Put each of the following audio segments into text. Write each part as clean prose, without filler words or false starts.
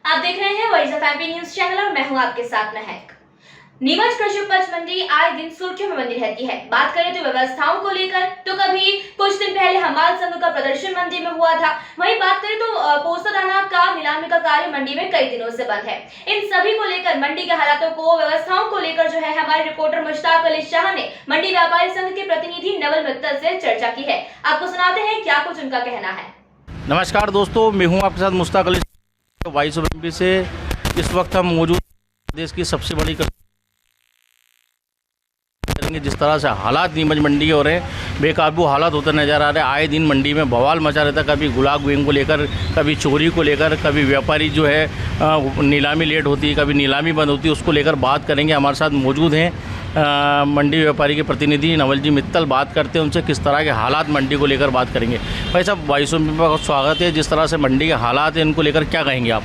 आप देख रहे हैं voice of MP news channel और मैं हूं आपके साथ महक। नीमच कृषि उपज मंडी आए दिन सुर्खियों में बनी रहती है। बात करें तो व्यवस्थाओं को लेकर तो कभी कुछ दिन पहले हमाल संघ का प्रदर्शन मंडी में हुआ था। वहीं बात करें तो पोस्ता दाना का नीलामी का कार्य मंडी में कई दिनों से बंद है। इन सभी को लेकर मंडी के हालातों को, व्यवस्थाओं को लेकर जो है हमारे रिपोर्टर मुश्ताक अली शाह ने मंडी व्यापारी संघ के प्रतिनिधि नवल मित्तल से चर्चा की है। आपको सुनाते हैं क्या कुछ उनका कहना है। नमस्कार दोस्तों, मैं हूं आपके साथ Mushtaq Ali voice of MP से। इस वक्त हम मौजूद देश की सबसे बड़ी करेंगे। जिस तरह से हालात नीमच मंडी हो रहे हैं, बेकाबू हालात होते नज़र आ रहे हैं। आए दिन मंडी में बवाल मचा रहता है, कभी गुलाब गेहूं को लेकर, कभी चोरी को लेकर, कभी व्यापारी जो है नीलामी लेट होती है, कभी नीलामी बंद होती है, उसको लेकर बात करेंगे। हमारे साथ मौजूद हैं मंडी व्यापारी के प्रतिनिधि नवल जी मित्तल। बात करते हैं उनसे, किस तरह के हालात मंडी को लेकर बात करेंगे। भाई साहब, वॉइस ऑफ एमपी का स्वागत है। जिस तरह से मंडी के हालात हैं, इनको लेकर क्या कहेंगे आप?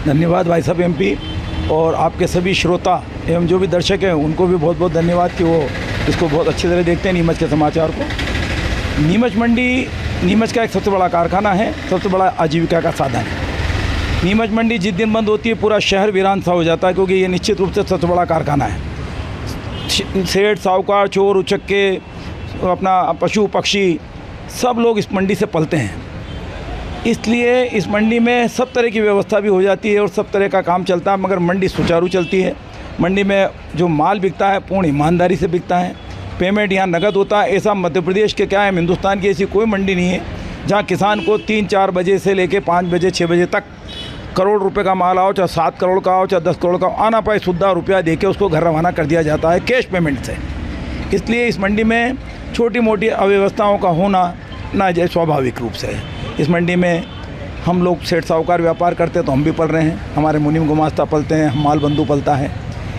धन्यवाद वॉइस ऑफ एमपी और आपके सभी श्रोता एवं जो भी दर्शक हैं उनको भी बहुत बहुत धन्यवाद कि वो इसको बहुत अच्छी तरह देखते हैं नीमच के समाचार को। नीमच मंडी नीमच का एक सबसे बड़ा कारखाना है, सबसे बड़ा आजीविका का साधन है। नीमच मंडी जिस दिन बंद होती है पूरा शहर वीरान सा हो जाता है, क्योंकि ये निश्चित रूप से सबसे बड़ा कारखाना है। सेठ, साहूकार, चोर उचक्के, अपना पशु पक्षी सब लोग इस मंडी से पलते हैं। इसलिए इस मंडी में सब तरह की व्यवस्था भी हो जाती है और सब तरह का काम चलता है, मगर मंडी सुचारू चलती है। मंडी में जो माल बिकता है पूर्ण ईमानदारी से बिकता है। पेमेंट यहाँ नगद होता है। ऐसा मध्य प्रदेश के क्या है, हिंदुस्तान की ऐसी कोई मंडी नहीं है जहाँ किसान को 3-4 बजे से लेके 5 बजे 6 बजे तक करोड़ रुपए का माल आओ, चाहे 7 करोड़ का आओ, चाहे 10 करोड़ का आना पाए, शुद्ध रुपया दे के उसको घर रवाना कर दिया जाता है कैश पेमेंट से। इसलिए इस मंडी में छोटी मोटी अव्यवस्थाओं का होना ना जाए स्वाभाविक रूप से है। इस मंडी में हम लोग सेठ साहूकार व्यापार करते हैं तो हम भी पल रहे हैं, हमारे मुनीम गुमास्ता पलते हैं, माल बंधु पलता है,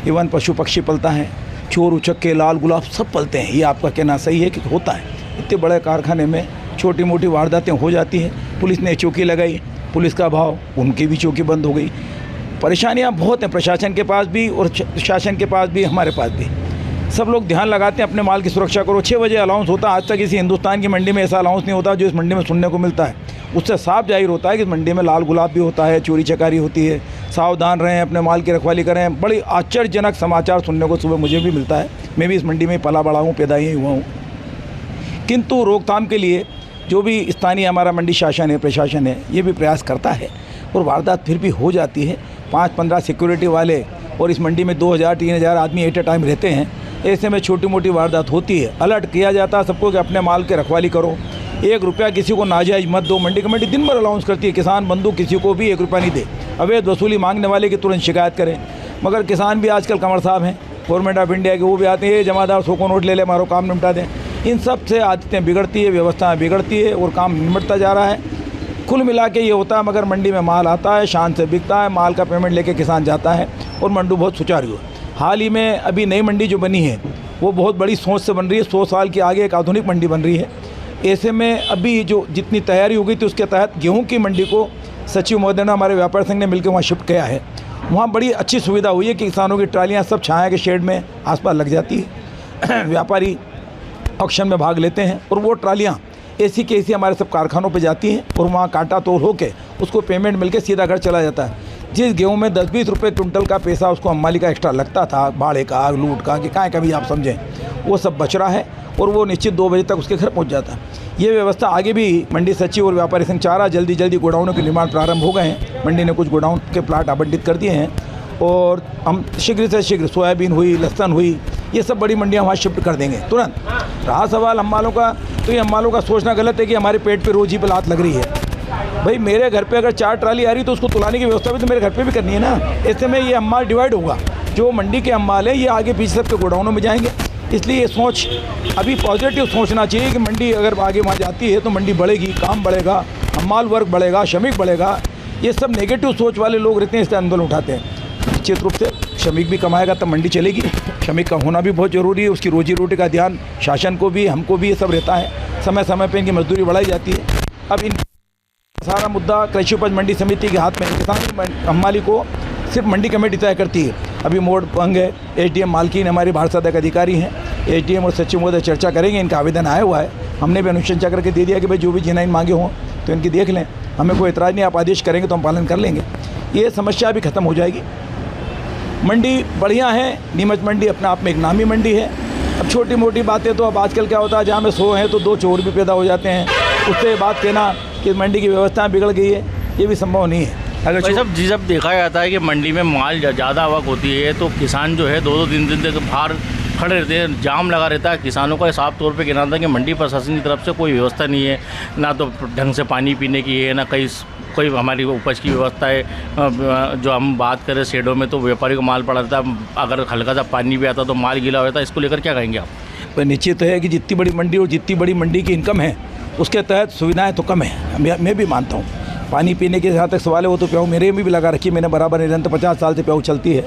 इवन पशु पक्षी पलता है, चोर उचक्के, लाल गुलाब सब पलते हैं। ये आपका कहना सही है कि होता है। इतने बड़े कारखाने में छोटी मोटी वारदातें हो जाती हैं। पुलिस ने चौकी लगाई, पुलिस का भाव, उनकी भी चौकी बंद हो गई। परेशानियाँ बहुत हैं प्रशासन के पास भी और शासन के पास भी, हमारे पास भी। सब लोग ध्यान लगाते हैं अपने माल की सुरक्षा करो। 6 बजे अलाउंस होता है। आज तक किसी हिंदुस्तान की मंडी में ऐसा अलाउंस नहीं होता जो इस मंडी में सुनने को मिलता है। उससे साफ जाहिर होता है कि इस मंडी में लाल गुलाब भी होता है, चोरी चकारी होती है। सावधान रहें, अपने माल की रखवाली करें। बड़ी आश्चर्यजनक समाचार सुनने को सुबह मुझे भी मिलता है। मैं भी इस मंडी में पला बड़ा हूँ, पैदा ही हुआ हूँ। किंतु रोकथाम के लिए जो भी स्थानीय हमारा मंडी शासन है, प्रशासन है, ये भी प्रयास करता है और वारदात फिर भी हो जाती है। 5-15 सिक्योरिटी वाले और इस मंडी में 2000-3000 आदमी एट ए टाइम रहते हैं। ऐसे में छोटी मोटी वारदात होती है। अलर्ट किया जाता है सबको कि अपने माल की रखवाली करो। 1 रुपया किसी को नाजायज मत दो। मंडी कमेटी दिन भर अलाउंस करती है, किसान बंधु किसी को भी 1 रुपया नहीं दे। अवैध वसूली मांगने वाले की तुरंत शिकायत करें। मगर किसान भी आजकल कमर साहब हैं, गवर्नमेंट ऑफ इंडिया के, वो भी आते हैं, ये जमादार 100 को नोट ले ले, मारो काम निपटा दें। इन सब से आदतें बिगड़ती है, व्यवस्थाएँ बिगड़ती है और काम निमटता जा रहा है। कुल मिला के ये होता है। मगर मंडी में माल आता है, शान से बिकता है, माल का पेमेंट लेके किसान जाता है और मंडी बहुत सुचारू है। हाल ही में अभी नई मंडी जो बनी है वो बहुत बड़ी सोच से बन रही है। 100 साल के आगे एक आधुनिक मंडी बन रही है। ऐसे में अभी जो जितनी तैयारी हो गई थी उसके तहत गेहूं की मंडी को सचिव महोदय ने, हमारे व्यापार संघ ने मिलकर वहाँ शिफ्ट किया है। वहाँ बड़ी अच्छी सुविधा हुई है कि किसानों की ट्रालियाँ सब छाया के शेड में आसपास लग जाती है। व्यापारी ऑक्शन में भाग लेते हैं और वो ट्रालियाँ ऐसी की ऐसी हमारे सब कारखानों पे जाती हैं और वहाँ काटा तोल होके उसको पेमेंट मिलके सीधा घर चला जाता है। जिस गेहूं में 10-20 रुपये क्विंटल का पैसा उसको अम्माली का एक्स्ट्रा लगता था, भाड़े का, लूट का, कि कहाँ कभी आप समझें, वो सब बच रहा है और वो निश्चित 2 बजे तक उसके घर पहुँच जाता है। ये व्यवस्था आगे भी मंडी सचिव और व्यापारी संघ चाह रहा। जल्दी गोडाउनों के निर्माण प्रारंभ हो गए हैं। मंडी ने कुछ गोडाउन के प्लाट आवंटित कर दिए हैं और हम शीघ्र से शीघ्र सोयाबीन हुई, लहसुन हुई, ये सब बड़ी मंडियाँ वहाँ शिफ्ट कर देंगे तुरंत। रहा सवाल अम्मालों का, तो ये अम्मालों का सोचना गलत है कि हमारे पेट पे रोज ही पे लात लग रही है। भाई मेरे घर पे अगर 4 ट्राली आ रही तो उसको तुलाने की व्यवस्था भी तो मेरे घर पे भी करनी है ना। ऐसे में ये अम्माल डिवाइड होगा। जो मंडी के अम्माल है ये आगे पीछे सबके गोडाउनों में जाएंगे। इसलिए ये सोच अभी पॉजिटिव सोचना चाहिए कि मंडी अगर आगे वहाँ जाती है तो मंडी बढ़ेगी, काम बढ़ेगा, अम्माल वर्ग बढ़ेगा, श्रमिक बढ़ेगा। ये सब नेगेटिव सोच वाले लोग रहते हैं, इससे आंदोलन उठाते हैं। निश्चित रूप से श्रमिक भी कमाएगा तब मंडी चलेगी। श्रमिक का होना भी बहुत ज़रूरी है। उसकी रोजी रोटी का ध्यान शासन को भी, हमको भी, ये सब रहता है। समय समय पर इनकी मजदूरी बढ़ाई जाती है। अब इन सारा मुद्दा कृषि उपज मंडी समिति के हाथ में है। किसान हमाली को सिर्फ मंडी कमेटी तय करती है। अभी मोड पंग है, एसडीएम मालकीन हमारे भारत सदक अधिकारी हैं, एसडीएम और सचिव महोदय चर्चा करेंगे। इनका आवेदन आया हुआ है, हमने भी अनुशंसा करके दे दिया कि भाई जो भी जिन्हें मांगे हों तो इनकी देख लें। हमें कोई एतराज़ नहीं, आप आदेश करेंगे तो हम पालन कर लेंगे। ये समस्या भी ख़त्म हो जाएगी। मंडी बढ़िया है, नीमच मंडी अपने आप में एक नामी मंडी है। अब छोटी मोटी बातें तो अब आजकल क्या होता है, जहाँ में 100 हैं तो 2 चोर भी पैदा हो जाते हैं। उससे बात कहना कि मंडी की व्यवस्था बिगड़ गई है, ये भी संभव नहीं है। अगर भाई साहब जी, जब देखा जाता है कि मंडी में माल ज़्यादा आवक होती है तो किसान जो है 2-2 दिन तक बाहर खड़े रहते हैं, जाम लगा रहता है। किसानों का साफ तौर पे कहना था कि मंडी प्रशासन की तरफ से कोई व्यवस्था नहीं है, ना तो ढंग से पानी पीने की है, ना कोई हमारी उपज की व्यवस्था है। जो हम बात करें शेडों में तो व्यापारी को माल पड़ा रहता है, अगर हल्का सा पानी भी आता तो माल गीला हो जाता है। इसको लेकर क्या कहेंगे आप? पर निश्चित है कि जितनी बड़ी मंडी और जितनी बड़ी मंडी की इनकम है उसके तहत सुविधाएं तो कम है, मैं भी मानता हूँ। पानी पीने के जहाँ तक सवाल है वो तो प्याऊ मेरे में भी लगा रखी है, मैंने बराबर निरंतर 50 साल से प्याऊ चलती है।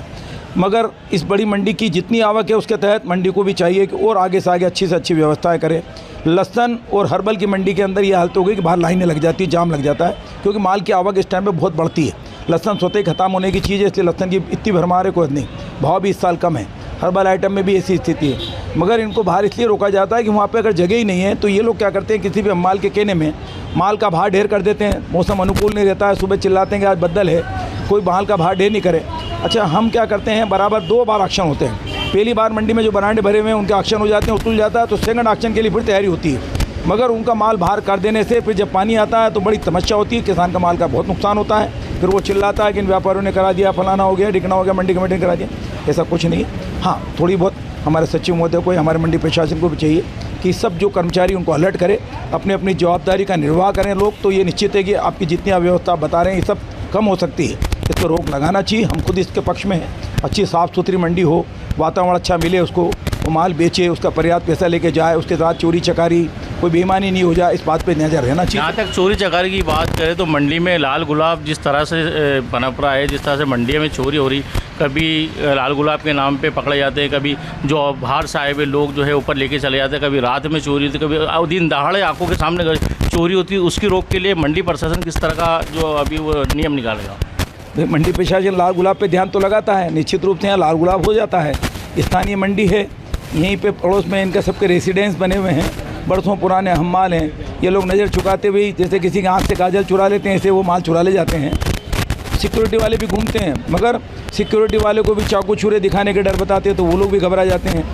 मगर इस बड़ी मंडी की जितनी आवक है उसके तहत मंडी को भी चाहिए कि और आगे से आगे अच्छी से अच्छी व्यवस्थाएं करें। लहसुन और हर्बल की मंडी के अंदर ये हालत हो गई कि बाहर लाइनें लग जाती है, जाम लग जाता है, क्योंकि माल की आवक इस टाइम पे बहुत बढ़ती है। लहसुन स्वतः ही ख़त्म होने की चीज़ है, इसलिए लहसुन की इतनी भरमार है कोई नहीं, भाव भी इस साल कम है। हर्बल आइटम में भी ऐसी स्थिति है, मगर इनको बाहर इसलिए रोका जाता है कि वहाँ पे अगर जगह ही नहीं है तो ये लोग क्या करते हैं, किसी भी माल के कहने में माल का भाव ढेर कर देते हैं। मौसम अनुकूल नहीं रहता है, सुबह चिल्लाते हैं कि आज बदल है, कोई माल का भाव ढेर नहीं करे। अच्छा, हम क्या करते हैं, बराबर 2 बार ऑक्शन होते हैं। पहली बार मंडी में जो बरांडे भरे हुए हैं उनके ऑक्शन हो जाते हैं, उतुल जाता है, तो सेकंड ऑक्शन के लिए फिर तैयारी होती है। मगर उनका माल बाहर कर देने से फिर जब पानी आता है तो बड़ी समस्या होती है, किसान का माल का बहुत नुकसान होता है। फिर वो चिल्लाता है कि इन व्यापारियों ने करा दिया, फलाना हो गया, ढिकना हो गया, मंडी कमेटी ने करा दिया। ऐसा कुछ नहीं है। हाँ, थोड़ी बहुत हमारे सचिव महोदय को, हमारे मंडी प्रशासन को भी चाहिए कि सब जो कर्मचारी उनको अलर्ट करें, अपनी अपनी जवाबदारी का निर्वाह करें लोग। तो ये निश्चित है कि आपकी जितनी अव्यवस्था बता रहे हैं ये सब कम हो सकती है। इस पर रोक लगाना चाहिए, हम खुद इसके पक्ष में हैं। अच्छी साफ़ सुथरी मंडी हो, वातावरण अच्छा मिले उसको, वो माल बेचे, उसका पर्याप्त पैसा लेके जाए, उसके साथ चोरी चकारी कोई बेईमानी नहीं हो जाए, इस बात पे नज़र रहना चाहिए। जहाँ तक चोरी चकारी की बात करें तो मंडी में लाल गुलाब जिस तरह से पनप रहा है, जिस तरह से मंडी में चोरी हो रही, कभी लाल गुलाब के नाम पे पकड़े जाते हैं, कभी जो बाहर से आए हुए लोग जो है ऊपर लेके चले जाते हैं, कभी रात में चोरी होती है, कभी दिन दहाड़े आंखों के सामने चोरी होती है। उसकी रोक के लिए मंडी प्रशासन किस तरह का जो अभी वो नियम निकालेगा? मंडी प्रशासन लाल गुलाब पे ध्यान तो लगाता है, निश्चित रूप से यहाँ लाल गुलाब हो जाता है। स्थानीय मंडी है, यहीं पे पड़ोस में इनका सबके रेसिडेंस बने हुए हैं, बरसों पुराने हम्माल हैं। ये लोग नज़र चुकाते हुए जैसे किसी के आँख से काजल चुरा लेते हैं, ऐसे वो माल चुरा ले जाते हैं। सिक्योरिटी वाले भी घूमते हैं, मगर सिक्योरिटी वाले को भी चाकू छुरे दिखाने के डर बताते हैं तो वो लोग भी घबरा जाते हैं।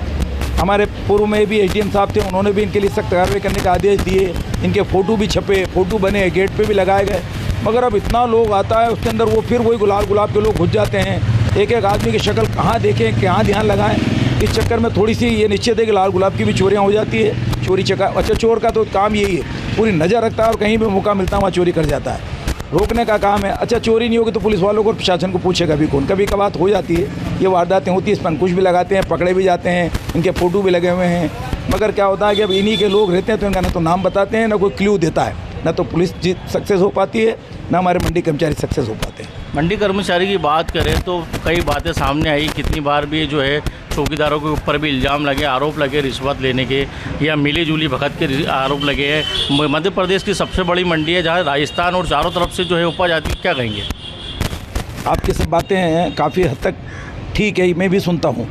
हमारे पूर्व में भी एसडीएम साहब थे, उन्होंने भी इनके लिए सख्त कार्रवाई करने का आदेश दिए। इनके फ़ोटो भी छपे, फ़ोटो बने, गेट पे भी लगाए गए। मगर अब इतना लोग आता है उसके अंदर, वो फिर वही गुलाब के लोग घुस जाते हैं। एक एक आदमी की शक्ल कहाँ देखें, कहाँ ध्यान लगाएं, इस चक्कर में थोड़ी सी ये निश्चित है कि लाल गुलाब की भी चोरियाँ हो जाती है। चोरी चकार, अच्छा चोर का तो काम यही है, पूरी नज़र रखता है और कहीं भी मौका मिलता है वहाँ चोरी कर जाता है। रोकने का काम है। अच्छा, चोरी नहीं होगी तो पुलिस वालों को, प्रशासन को पूछेगा भी कौन? कभी कभार हो जाती है, ये वारदातें होती है, इस पर अंकुश भी लगाते हैं, पकड़े भी जाते हैं, इनके फ़ोटो भी लगे हुए हैं। मगर क्या होता है कि अब इन्हीं के लोग रहते हैं तो इनका ना तो नाम बताते हैं, ना कोई क्ल्यू देता है, ना तो पुलिस सक्सेस हो पाती है, ना हमारे मंडी कर्मचारी सक्सेस हो पाते हैं। मंडी कर्मचारी की बात करें तो कई बातें सामने आई, कितनी बार भी जो है चौकीदारों के ऊपर भी इल्ज़ाम लगे, आरोप लगे रिश्वत लेने के या मिली जुली भगत के आरोप लगे हैं। मध्य प्रदेश की सबसे बड़ी मंडी है जहाँ राजस्थान और चारों तरफ से जो है उपज आती है, क्या कहेंगे? आपकी सब बातें हैं काफ़ी हद तक ठीक है, मैं भी सुनता हूँ,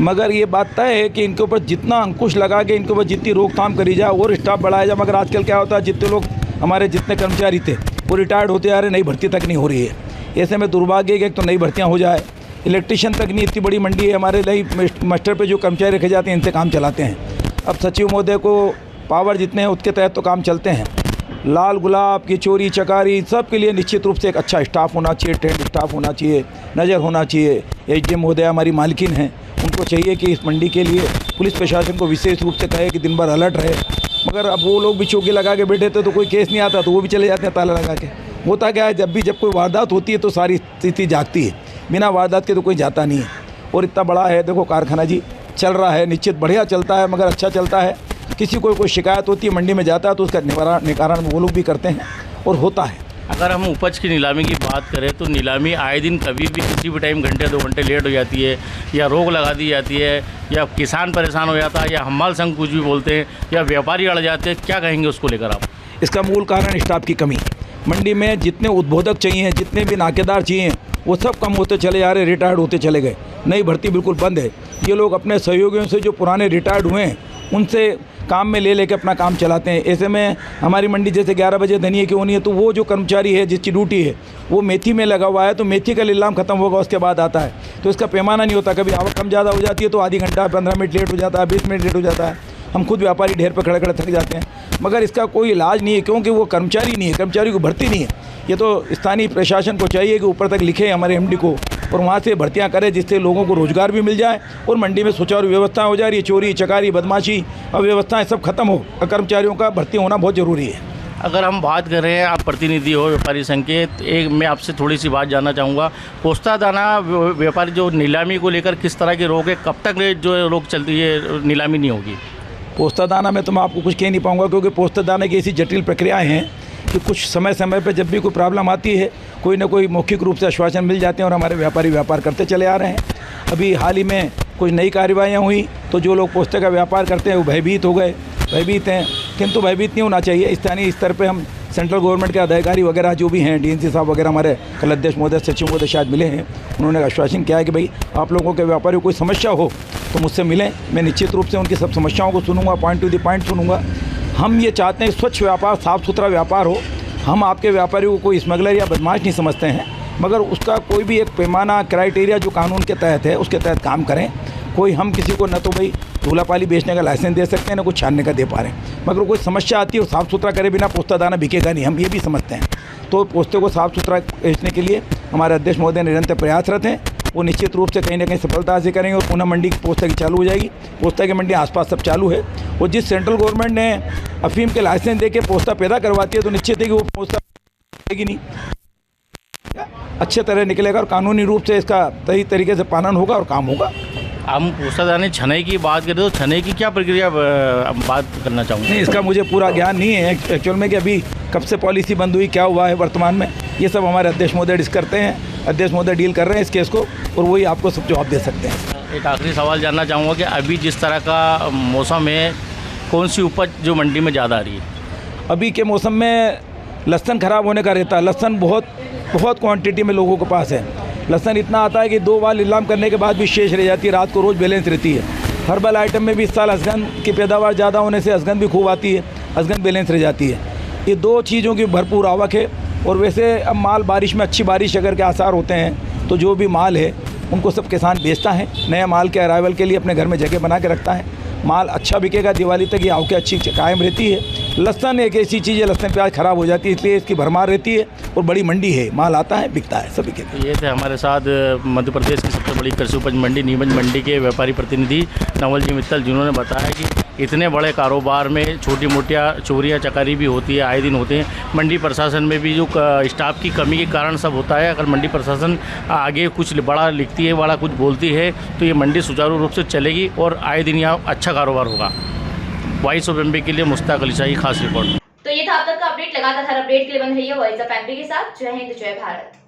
मगर ये बात तय है कि इनके ऊपर जितना अंकुश लगा के इनके ऊपर जितनी रोकथाम करी जाए और स्टाफ बढ़ाया जाए। मगर आजकल क्या होता है, जितने लोग हमारे जितने कर्मचारी थे वो रिटायर्ड होते आ रहे, नई भर्ती तक नहीं हो रही है। ऐसे में दुर्भाग्य है कि एक तो नई भर्तियाँ हो जाए, इलेक्ट्रिशियन तक नहीं, इतनी बड़ी मंडी है हमारे लिए, मास्टर पे जो कर्मचारी रखे जाते हैं इनसे काम चलाते हैं। अब सचिव महोदय को पावर जितने हैं उसके तहत तो काम चलते हैं। लाल गुलाब की चोरी चकारी सब के लिए निश्चित रूप से एक अच्छा स्टाफ होना चाहिए, ट्रेंड स्टाफ होना चाहिए, नज़र होना चाहिए। एसडीएम महोदय हमारी मालकिन हैं, उनको चाहिए कि इस मंडी के लिए पुलिस प्रशासन को विशेष रूप से कहे कि दिन भर अलर्ट रहे। मगर अब वो लोग भी चौकी लगा के बैठे थे तो कोई केस नहीं आता तो वो भी चले जाते हैं ताला लगा के। होता क्या है, जब कोई वारदात होती है तो सारी स्थिति जागती है, बिना वारदात के तो कोई जाता नहीं है। और इतना बड़ा है, देखो कारखाना जी चल रहा है, निश्चित बढ़िया चलता है, मगर अच्छा चलता है। किसी को कोई शिकायत होती है मंडी में जाता है तो उसका निवारण वो लोग भी करते हैं और होता है। अगर हम उपज की नीलामी की बात करें तो नीलामी आए दिन कभी भी किसी भी टाइम घंटे 2 घंटे लेट हो जाती है, या रोक लगा दी जाती है, या किसान परेशान हो जाता है, या हम्माल संघ कुछ भी बोलते हैं, या व्यापारी अड़ जाते हैं। क्या कहेंगे उसको लेकर आप? इसका मूल कारण स्टाफ की कमी। मंडी में जितने उद्बोधक चाहिए, जितने भी नाकेदार चाहिए, वो सब कम होते चले जा रहे, रिटायर्ड होते चले गए। नई भर्ती बिल्कुल बंद है। ये लोग अपने सहयोगियों से जो पुराने रिटायर्ड हुए हैं उनसे काम में ले लेके अपना काम चलाते हैं। ऐसे में हमारी मंडी जैसे 11 बजे धनिया की होनी है, तो वो जो कर्मचारी है जिसकी ड्यूटी है वो मेथी में लगा हुआ है, तो मेथी का नीलाम खत्म होगा उसके बाद आता है, तो इसका पैमाना नहीं होता। कभी आवक कम ज़्यादा हो जाती है तो आधी घंटा 15 मिनट लेट हो जाता है, 20 मिनट लेट हो जाता है। हम खुद व्यापारी ढेर पर खड़े खड़े थक जाते हैं, मगर इसका कोई इलाज नहीं है, क्योंकि वो कर्मचारी नहीं है, कर्मचारी को भर्ती नहीं है। ये तो स्थानीय प्रशासन को चाहिए कि ऊपर तक लिखे हमारे एमडी को, और वहाँ से भर्तियाँ करें जिससे लोगों को रोज़गार भी मिल जाए और मंडी में सुचारू व्यवस्था हो जा रही है। चोरी चकारी बदमाशी अव्यवस्थाएँ सब खत्म हो, कर्मचारियों का भर्ती होना बहुत ज़रूरी है। अगर हम बात कर रहे हैं, आप प्रतिनिधि हो व्यापारी संघ के, एक मैं आपसे थोड़ी सी बात जानना चाहूँगा। पोस्ता दाना व्यापारी जो नीलामी को लेकर किस तरह की रोक है, कब तक जो रोक चलती है, नीलामी नहीं होगी? पोस्ता दाना में तो मैं आपको कुछ कह नहीं पाऊँगा, क्योंकि पोस्ता दाना की ऐसी जटिल प्रक्रियाएँ हैं कि कुछ समय समय पे जब भी कोई प्रॉब्लम आती है, कोई ना कोई मौखिक रूप से आश्वासन मिल जाते हैं और हमारे व्यापारी व्यापार करते चले आ रहे हैं। अभी हाल ही में कुछ नई कार्रवाइयाँ हुई तो जो लोग पोस्ते का व्यापार करते हैं वो भयभीत हो गए, भयभीत हैं, किंतु भयभीत नहीं होना चाहिए। स्थानीय स्तर पे हम सेंट्रल गवर्नमेंट के अधिकारी वगैरह जो भी हैं, डीएनसी साहब वगैरह, हमारे कल अध्यक्ष महोदय, सचिव महोदय शायद मिले हैं, उन्होंने आश्वासन किया है कि भाई आप लोगों के व्यापारी को कोई समस्या हो तो मुझसे मिलें, मैं निश्चित रूप से उनकी सब समस्याओं को सुनूंगा, पॉइंट टू द पॉइंट सुनूंगा। हम ये चाहते हैं स्वच्छ व्यापार, साफ़ सुथरा व्यापार हो। हम आपके व्यापारियों को कोई स्मगलर या बदमाश नहीं समझते हैं, मगर उसका कोई भी एक पैमाना क्राइटेरिया जो कानून के तहत है उसके तहत काम करें। कोई हम किसी को न तो भाई धूलापाली बेचने का लाइसेंस दे सकते हैं, ना कुछ छानने का दे पा रहे हैं, मगर कोई समस्या आती है, साफ़ सुथरा करे बिना पोस्ता दाना बिकेगा नहीं, हम ये भी समझते हैं। तो पोस्ते को साफ़ सुथरा बेचने के लिए हमारे अध्यक्ष महोदय निरंतर प्रयासरत हैं। वो निश्चित रूप से कहीं ना कहीं सफलता से करेंगे और पुनः मंडी पोस्ता की चालू हो जाएगी। पोस्ता की मंडी आसपास सब चालू है, और जिस सेंट्रल गवर्नमेंट ने अफीम के लाइसेंस दे के पोस्ता पैदा करवाती है तो निश्चित है कि वो पोस्ता नहीं अच्छे तरह निकलेगा और कानूनी रूप से इसका सही तरीके से पालन होगा और काम होगा। हम पोस्ता दाने छनाई की बात करें तो छनाई की क्या प्रक्रिया बात करना चाहूँगा? नहीं, इसका मुझे पूरा ज्ञान नहीं है एक्चुअल में कि अभी कब से पॉलिसी बंद हुई, क्या हुआ है वर्तमान में, ये सब हमारे अध्यक्ष महोदय डिस्कस करते हैं। अध्यक्ष महोदय डील कर रहे हैं इस केस को और वही आपको सब जवाब दे सकते हैं। एक आखिरी सवाल जानना चाहूँगा कि अभी जिस तरह का मौसम है, कौन सी उपज जो मंडी में ज़्यादा आ रही है? अभी के मौसम में लहसुन ख़राब होने का रहता है। लहसुन बहुत क्वांटिटी में लोगों के पास है। लहसुन इतना आता है कि 2 बार नीलाम करने के बाद भी शेष रह जाती है, रात को रोज़ बैलेंस रहती है। हर्बल आइटम में भी इस साल असगन की पैदावार ज़्यादा होने से असगन भी खूब आती है, असगन बैलेंस रह जाती है। ये 2 चीज़ों की भरपूर आवक है। और वैसे अब माल बारिश में, अच्छी बारिश अगर के आसार होते हैं तो जो भी माल है उनको सब किसान बेचता है, नया माल के अराइवल के लिए अपने घर में जगह बना के रखता है। माल अच्छा बिकेगा, दिवाली तक ये आवकें अच्छी कायम रहती है। लहसुन एक ऐसी चीज़ है, लहसुन प्याज ख़राब हो जाती है, इसलिए इसकी भरमार रहती है और बड़ी मंडी है, माल आता है, बिकता है, सभी के। ये थे हमारे साथ मध्य प्रदेश की सबसे बड़ी कृषि उपज मंडी नीमच मंडी के व्यापारी प्रतिनिधि नवल जी मित्तल, जिन्होंने बताया कि इतने बड़े कारोबार में छोटी मोटियाँ चोरियाँ चकारी भी होती है, आए दिन होते हैं। मंडी प्रशासन में भी जो स्टाफ की कमी के कारण सब होता है। अगर मंडी प्रशासन आगे कुछ बड़ा लिखती है, बड़ा कुछ बोलती है तो ये मंडी सुचारू रूप से चलेगी और आए दिन यहाँ अच्छा कारोबार होगा। वॉइस ऑफ एमपी के लिए मुश्ताक अली शाही, खास रिपोर्ट। तो ये था अब तक का अपडेट। लगातार हर अपडेट के लिए बन रही है वॉइस ऑफ एमपी के साथ। जय हिंद, जय भारत।